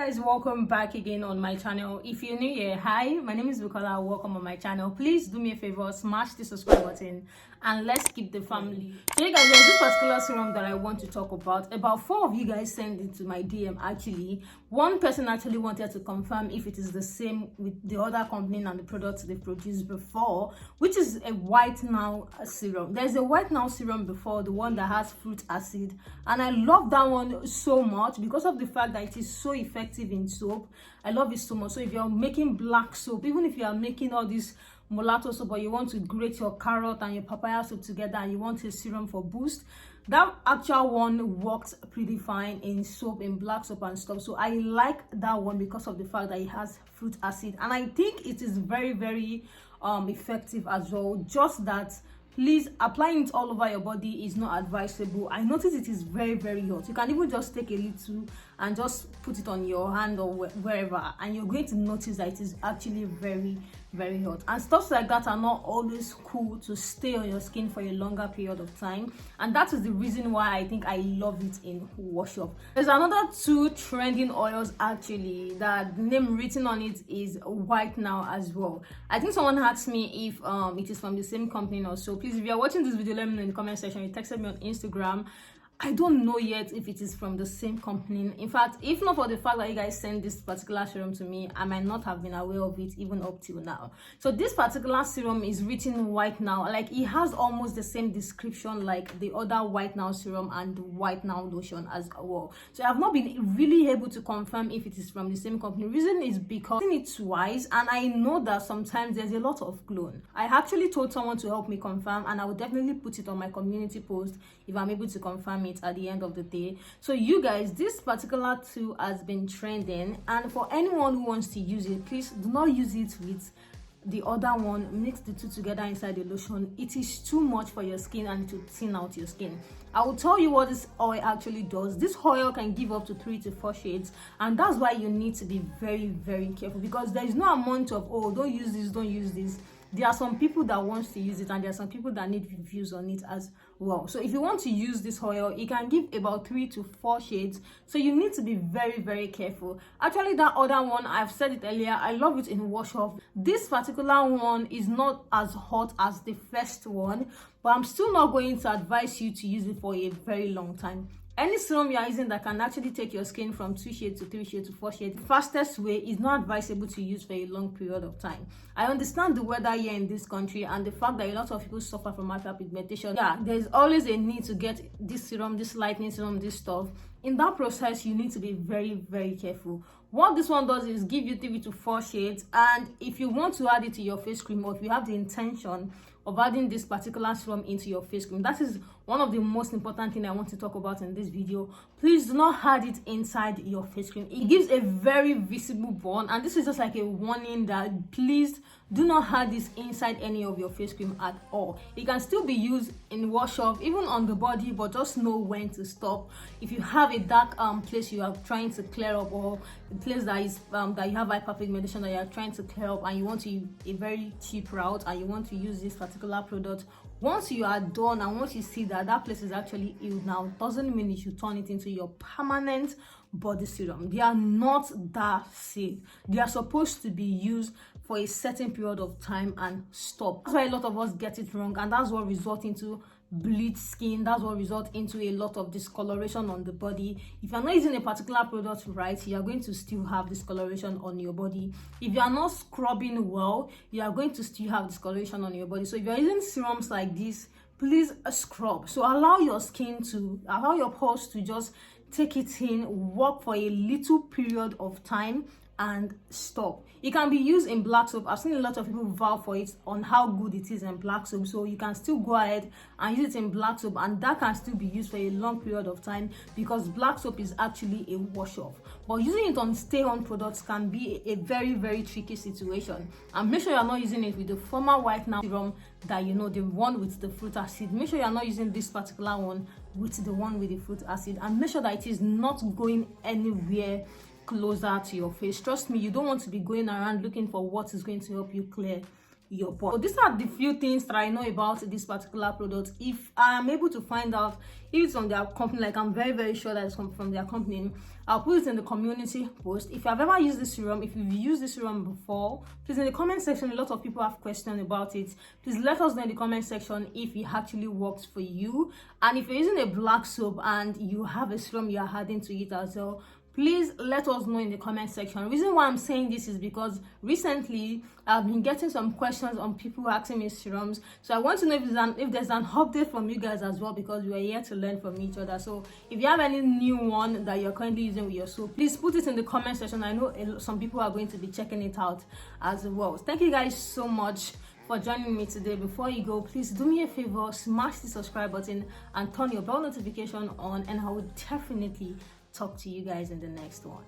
Guys, welcome back again on my channel. If you're new here, hi, my name is Bukola. Welcome on my channel. Please do me a favor, smash the subscribe button and let's keep the family. So you guys, there's this particular serum that I want to talk about 4 of you guys sent it to my DM. Actually, one person actually wanted to confirm if it is the same with the other company and the products they produced before, which is a Whitening serum. There's a Whitening serum before, the one that has fruit acid, and I love that one so much because of the fact that it is so effective in soap. I love it so much. So if you're making black soap, even if you are making all this Molato soap, or you want to grate your carrot and your papaya soap together and you want a serum for boost, that actual one works pretty fine in soap, in black soap and stuff. So I like that one because of the fact that it has fruit acid, and I think it is very effective as well. Just that, please, applying it all over your body is not advisable. I notice it is very hot. You can even just take a little and just put it on your hand or wherever, and you're going to notice that it is actually very hot. And stuff like that are not always cool to stay on your skin for a longer period of time, and that is the reason why I think I love it in wash off. There's another 2 trending oils actually that the name written on it is Whitening as well. I think someone asked me if it is from the same company or so. Please, if you're watching this video, let me know in the comment section. You texted me on Instagram. I don't know yet if it is from the same company. In fact, if not for the fact that you guys sent this particular serum to me, I might not have been aware of it even up till now. So this particular serum is written Whitening. Like, it has almost the same description like the other Whitening serum and Whitening lotion as well. So I've not been really able to confirm if it is from the same company. Reason is because I've seen it twice, and I know that sometimes there's a lot of clone. I actually told someone to help me confirm, and I will definitely put it on my community post if I'm able to confirm it at the end of the day. So you guys, this particular 2 has been trending, and for anyone who wants to use it, please do not use it with the other one. Mix the 2 together inside the lotion. It is too much for your skin and to thin out your skin. I will tell you what this oil actually does. This oil can give up to 3 to 4 shades, and that's why you need to be very careful, because there is no amount of, oh, don't use this. There are some people that want to use it, and there are some people that need reviews on it as well. So if you want to use this oil, it can give about 3 to 4 shades, so you need to be very careful. Actually, that other one, I've said it earlier, I love it in wash off. This particular one is not as hot as the first one, but I'm still not going to advise you to use it for a very long time. Any serum you are using that can actually take your skin from 2 shades to 3 shades to 4 shades, the fastest way is not advisable to use for a long period of time. I understand the weather here in this country and the fact that a lot of people suffer from hyperpigmentation. Yeah, there's always a need to get this serum, this lightening serum, this stuff. In that process, you need to be very careful. What this one does is give you 3 to 4 shades, and if you want to add it to your face cream, or if you have the intention of adding this particular serum into your face cream, that is one of the most important thing I want to talk about in this video. Please do not add it inside your face cream. It gives a very visible burn, and this is just like a warning that please do not add this inside any of your face cream at all. It can still be used in wash off, even on the body, but just know when to stop. If you have a dark place you are trying to clear up, or a place that is that you have hyperpigmentation that you are trying to clear up, and you want to use a very cheap route, and you want to use this particular product, once you are done and once you see that that place is actually healed now, doesn't mean you should turn it into your permanent body serum. They are not that safe. They are supposed to be used for a certain period of time and stop. That's why a lot of us get it wrong, and that's what results into bleached skin. That's what results into a lot of discoloration on the body. If you're not using a particular product right, you are going to still have discoloration on your body. If you are not scrubbing well, you are going to still have discoloration on your body. So if you're using serums like this, please scrub. So allow your pores to just take it in, work for a little period of time, and stop. It can be used in black soap. I've seen a lot of people vow for it on how good it is in black soap, so you can still go ahead and use it in black soap, and that can still be used for a long period of time, because black soap is actually a wash off. But using it on stay on products can be a very tricky situation. And make sure you're not using it with the former Whitening serum that you know, the one with the fruit acid. Make sure you're not using this particular one with the one with the fruit acid, and make sure that it is not going anywhere closer to your face. Trust me, you don't want to be going around looking for what is going to help you clear your pores. So these are the few things that I know about this particular product. If I am able to find out if it's from their company, like I'm very sure that it's from their company, I'll put it in the community post. If I've ever used this serum, if you've used this serum before, please in the comment section, a lot of people have questions about it. Please let us know in the comment section if it actually works for you. And if you're using a black soap and you have a serum you're adding to it as well, please let us know in the comment section. The reason why I'm saying this is because recently I've been getting some questions on people asking me serums, so I want to know if there's an update from you guys as well, because we are here to learn from each other. So if you have any new one that you're currently using with your soap, please put it in the comment section. I know some people are going to be checking it out as well. Thank you guys so much for joining me today. Before you go, please do me a favor, smash the subscribe button and turn your bell notification on, and I will definitely talk to you guys in the next one.